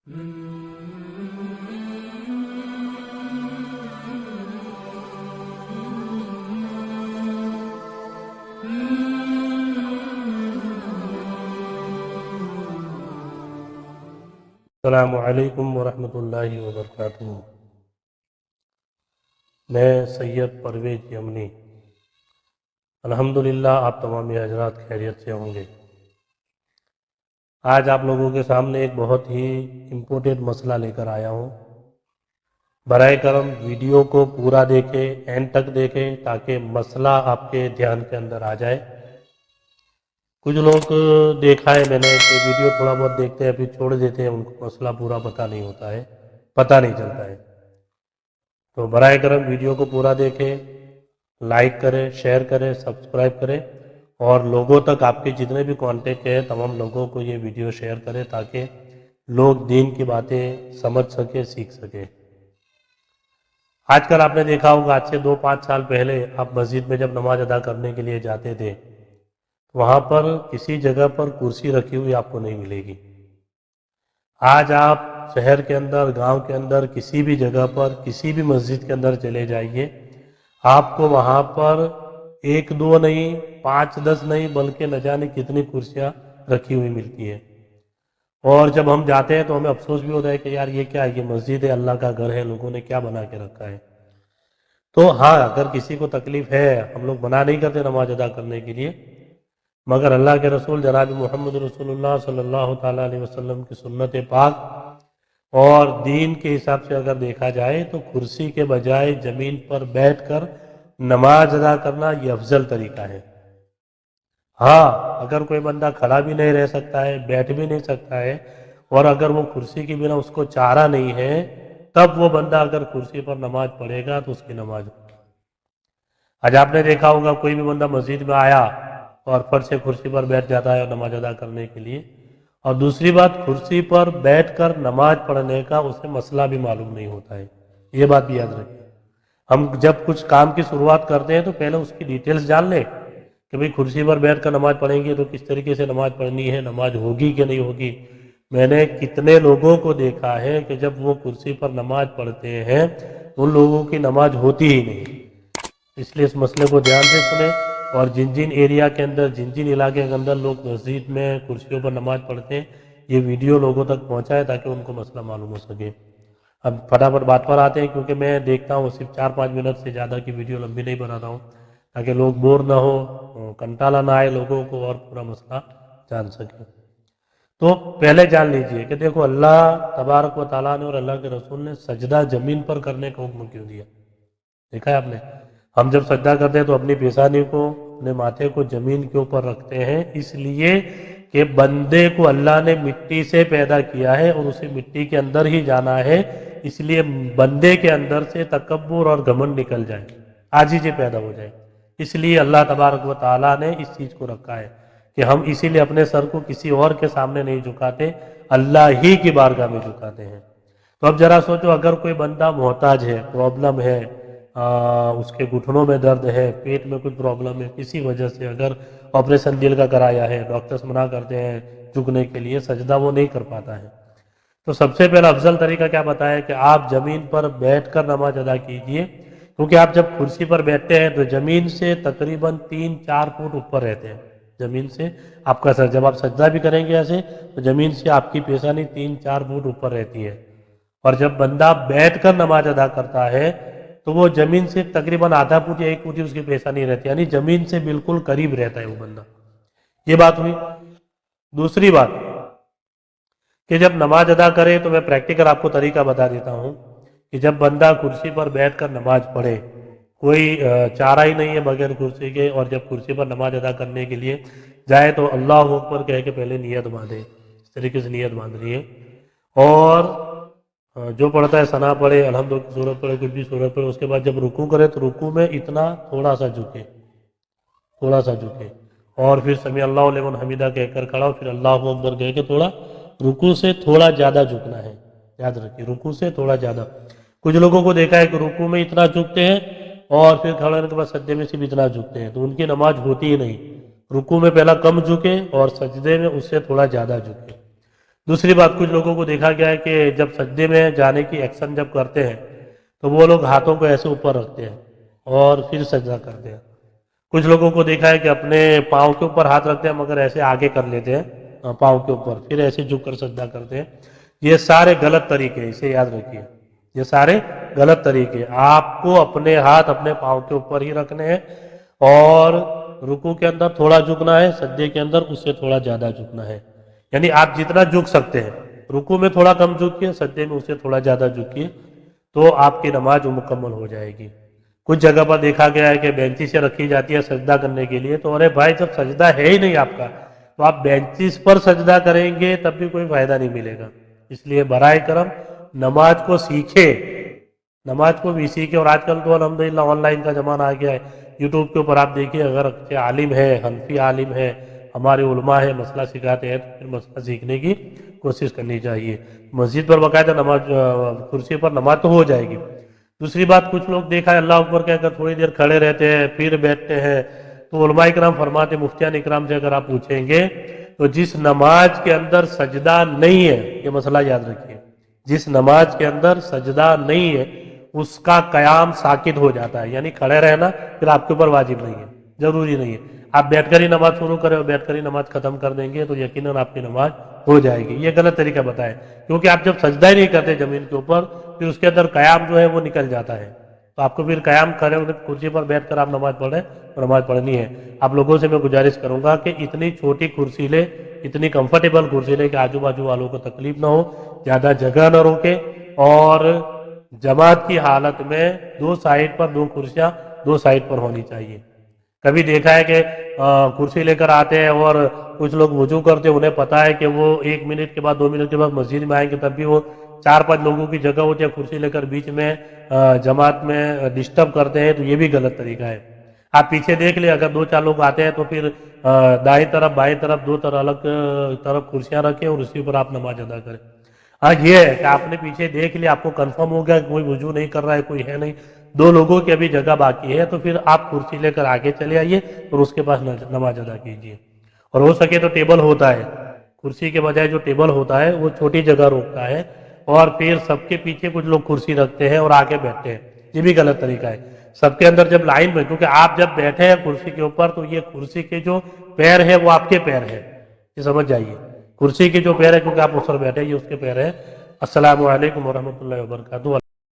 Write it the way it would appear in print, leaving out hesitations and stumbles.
अस्सलामु अलैकुम वरहमतुल्लाहि वबरकातुहू। मैं सैयद परवेज यमनी। अल्हम्दुलिल्लाह आप तमाम हजरात खैरियत से होंगे। आज आप लोगों के सामने एक बहुत ही इम्पोर्टेंट मसला लेकर आया हूँ। बराए करम वीडियो को पूरा देखें, एंड तक देखें, ताकि मसला आपके ध्यान के अंदर आ जाए। कुछ लोग देखा है मैंने कि वीडियो थोड़ा बहुत देखते हैं फिर छोड़ देते हैं, उनको मसला पूरा पता नहीं होता है, पता नहीं चलता है। तो बराए करम वीडियो को पूरा देखें, लाइक करें, शेयर करें, सब्सक्राइब करें और लोगों तक आपके जितने भी कांटेक्ट हैं तमाम लोगों को ये वीडियो शेयर करें ताकि लोग दीन की बातें समझ सके, सीख सके। आजकल आपने देखा होगा, आज से 2-5 साल पहले आप मस्जिद में जब नमाज अदा करने के लिए जाते थे, वहाँ पर किसी जगह पर कुर्सी रखी हुई आपको नहीं मिलेगी। आज आप शहर के अंदर, गांव के अंदर, किसी भी जगह पर, किसी भी मस्जिद के अंदर चले जाइए, आपको वहाँ पर 1-2 नहीं, 5-10 नहीं, बल्कि न जाने कितनी कुर्सियाँ रखी हुई मिलती है। और जब हम जाते हैं तो हमें अफसोस भी होता है कि यार ये क्या है, ये मस्जिद है, अल्लाह का घर है, लोगों ने क्या बना के रखा है। तो हाँ, अगर किसी को तकलीफ है, हम लोग मना नहीं करते नमाज अदा करने के लिए, मगर अल्लाह के रसूल जनाब मोहम्मद रसूलुल्लाह सल्लल्लाहु ताला अलैहि वसल्लम की सुन्नत पाक और दीन के हिसाब से अगर देखा जाए तो कुर्सी के बजाय ज़मीन पर बैठकर नमाज अदा करना ये अफजल तरीका है। हाँ, अगर कोई बंदा खड़ा भी नहीं रह सकता है, बैठ भी नहीं सकता है, और अगर वो कुर्सी के बिना उसको चारा नहीं है, तब वो बंदा अगर कुर्सी पर नमाज पढ़ेगा तो उसकी नमाज होगी। आज आपने देखा होगा कोई भी बंदा मस्जिद में आया और फट से कुर्सी पर बैठ जाता है नमाज अदा करने के लिए। और दूसरी बात, कुर्सी पर बैठकर नमाज पढ़ने का उसे मसला भी मालूम नहीं होता है, ये बात भी याद रखिए। हम जब कुछ काम की शुरुआत करते हैं तो पहले उसकी डिटेल्स जान लें कि भाई कुर्सी पर बैठकर नमाज पढ़ेंगे तो किस तरीके से नमाज पढ़नी है, नमाज होगी कि नहीं होगी। मैंने कितने लोगों को देखा है कि जब वो कुर्सी पर नमाज पढ़ते हैं उन लोगों की नमाज होती ही नहीं। इसलिए इस मसले को ध्यान से सुने और जिन जिन एरिया के अंदर, जिन जिन इलाके के अंदर लोग मस्जिद में कुर्सियों पर नमाज पढ़ते हैं, ये वीडियो लोगों तक पहुंचाए ताकि उनको मसला मालूम हो सके। अब फटाफट बात पर आते हैं, क्योंकि मैं देखता हूँ सिर्फ 4-5 मिनट से ज़्यादा की वीडियो लंबी नहीं बनाता हूँ ताकि लोग बोर ना हो, कंटाला ना आए लोगों को और पूरा मसला जान सके। तो पहले जान लीजिए कि देखो, अल्लाह तबारक व तआला ने और अल्लाह के रसूल ने सजदा जमीन पर करने का हुक्म क्यों दिया? देखा है आपने? हम जब सजदा करते हैं तो अपनी पेशानी को, अपने माथे को जमीन के ऊपर रखते हैं, इसलिए कि बंदे को अल्लाह ने मिट्टी से पैदा किया है और उसे मिट्टी के अंदर ही जाना है। इसलिए बंदे के अंदर से तकब्बुर और घमंड निकल जाए, आजीज़ी पैदा हो जाए। इसलिए अल्लाह तबारक व तआला ने इस चीज़ को रखा है कि हम इसीलिए अपने सर को किसी और के सामने नहीं झुकाते, अल्लाह ही की बारगाह में झुकाते हैं। तो अब जरा सोचो, अगर कोई बंदा मोहताज है, प्रॉब्लम है, उसके घुटनों में दर्द है, पेट में कुछ प्रॉब्लम है, किसी वजह से अगर ऑपरेशन दिल का कराया है, डॉक्टर्स मना करते हैं झुकने के लिए, सजदा वो नहीं कर पाता है, तो सबसे पहला अफजल तरीका क्या बताया कि आप जमीन पर बैठकर नमाज अदा कीजिए। क्योंकि आप जब कुर्सी पर बैठते हैं तो जमीन से तकरीबन 3-4 फुट ऊपर रहते हैं। जमीन से आपका सर, जब आप सजदा भी करेंगे ऐसे, तो जमीन से आपकी पेशानी 3-4 फुट ऊपर रहती है। और जब बंदा बैठकर नमाज अदा करता है तो वो जमीन से तकरीबन आधा फुट या 1 फुट ही उसकी पेशानी रहती है, यानी जमीन से बिल्कुल करीब रहता है वो बंदा। ये बात हुई। दूसरी बात कि जब नमाज अदा करे तो मैं प्रैक्टिकल आपको तरीका बता देता हूँ कि जब बंदा कुर्सी पर बैठकर नमाज पढ़े, कोई चारा ही नहीं है बगैर कुर्सी के, और जब कुर्सी पर नमाज अदा करने के लिए जाए तो अल्लाह अकबर कह के पहले नियत बांधे। इस तरीके से नियत बांधनी है। और जो पढ़ता है सना पढ़े, अल्हम्दुलिल्लाह की सूरत पढ़े, कुछ भी सूरत पढ़े, उसके बाद जब रुकू करे तो रुकू में इतना थोड़ा सा झुके, थोड़ा सा झुके, और फिर समी अल्लाहु लिमन हमीदा कहकर खड़ा हो, फिर अल्लाह अकबर कह के थोड़ा रुकू से थोड़ा ज़्यादा झुकना है। याद रखिए, रुकू से थोड़ा ज़्यादा। कुछ लोगों को देखा है कि रुकू में इतना झुकते हैं और फिर खड़े होने के बाद सजदे में सिर्फ इतना झुकते हैं, तो उनकी नमाज होती ही नहीं। रुकू में पहला कम झुके और सजदे में उससे थोड़ा ज़्यादा झुके। दूसरी बात, कुछ लोगों को देखा गया है कि जब सजदे में जाने की एक्शन जब करते हैं तो वो लोग हाथों को ऐसे ऊपर रखते हैं और फिर सजदा करते हैं। कुछ लोगों को देखा है कि अपने पाँव के ऊपर हाथ रखते हैं मगर ऐसे आगे कर लेते हैं पाँव के ऊपर, फिर ऐसे झुक कर सजदा करते हैं। ये सारे गलत तरीके हैं, इसे याद रखिए, ये सारे गलत तरीके हैं। आपको अपने हाथ अपने पाँव के ऊपर ही रखने हैं और रुकू के अंदर थोड़ा झुकना है, सजदे के अंदर उससे थोड़ा ज़्यादा झुकना है। यानी आप जितना झुक सकते हैं, रुकू में थोड़ा कम झुकिए, सजदे में उससे थोड़ा ज़्यादा झुकिए, तो आपकी नमाज मुकम्मल हो जाएगी। कुछ जगह पर देखा गया है कि बेंची से रखी जाती है सजदा करने के लिए, तो अरे भाई जब सजदा है ही नहीं आपका तो आप बेंचिस पर सजदा करेंगे तब भी कोई फायदा नहीं मिलेगा। इसलिए बराए करम नमाज को सीखे, नमाज को भी सीखे। और आजकल तो अल्हम्दुलिल्लाह ऑनलाइन का ज़माना आ गया है, यूट्यूब के ऊपर आप देखिए, अगर अच्छे आलिम है, हनफी आलिम है, हमारे उलमा है, मसला सिखाते हैं तो फिर मसला सीखने की कोशिश करनी चाहिए। मस्जिद पर बाकायदा नमाज कुर्सी पर नमाज तो हो जाएगी। दूसरी बात, कुछ लोग देखा है अल्लाह अकबर कहकर थोड़ी देर खड़े रहते हैं फिर बैठते हैं, तो उलमा इकराम फरमाते, मुफ्तियान इकराम से अगर आप पूछेंगे तो जिस नमाज के अंदर सजदा नहीं है, ये मसला याद रखिए, जिस नमाज के अंदर सजदा नहीं है उसका कयाम साकित हो जाता है, यानी खड़े रहना फिर आपके ऊपर वाजिब नहीं है, जरूरी नहीं है। आप बैठकर ही नमाज शुरू करें और बैठकर ही नमाज खत्म कर देंगे तो यकीनन आपकी नमाज हो जाएगी। ये गलत तरीका बताए, क्योंकि आप जब सजदा ही नहीं करते जमीन के ऊपर फिर उसके अंदर कयाम जो है वो निकल जाता है, तो आपको फिर कयाम खड़े होकर कुर्सी पर बैठकर आप नमाज पढ़ें तो नमाज पढ़नी है। आप लोगों से मैं गुजारिश करूंगा कि इतनी छोटी कुर्सी ले, इतनी कंफर्टेबल कुर्सी ले कि आजू बाजू वालों को तकलीफ ना हो, ज्यादा जगह न रोके, और जमात की हालत में दो साइड पर दो कुर्सियां दो साइड पर होनी चाहिए। कभी देखा है कि कुर्सी लेकर आते हैं और कुछ लोग वजू करते हैं, उन्हें पता है कि वो 1 मिनट के बाद 2 मिनट के बाद मस्जिद में आएंगे, तब भी वो 4-5 लोगों की जगह होती है, कुर्सी लेकर बीच में जमात में डिस्टर्ब करते हैं, तो ये भी गलत तरीका है। आप पीछे देख ले, अगर 2-4 लोग आते हैं तो फिर दाएं तरफ बाएं तरफ दो तरह अलग तरफ कुर्सियां रखें और उसी पर आप नमाज अदा करें। हाँ, ये है कि आपने पीछे देख लिया, आपको कंफर्म हो गया कोई वजू नहीं कर रहा है, कोई है नहीं, 2 लोगों की अभी जगह बाकी है, तो फिर आप कुर्सी लेकर आगे चले आइए और उसके पास नमाज अदा कीजिए। और हो सके तो टेबल होता है, कुर्सी के बजाय जो टेबल होता है वो छोटी जगह रोकता है और फिर सबके पीछे कुछ लोग कुर्सी रखते हैं और आगे बैठते हैं, ये भी गलत तरीका है। सबके अंदर जब लाइन में, क्योंकि आप जब बैठे हैं कुर्सी के ऊपर तो ये कुर्सी के जो पैर है वो आपके पैर है, ये समझ जाइए, कुर्सी के जो पैर है क्योंकि आप उस पर बैठे ये उसके पैर है। अस्सलामु अलैकुम वरहमतुल्लाहि वबरकातुहू।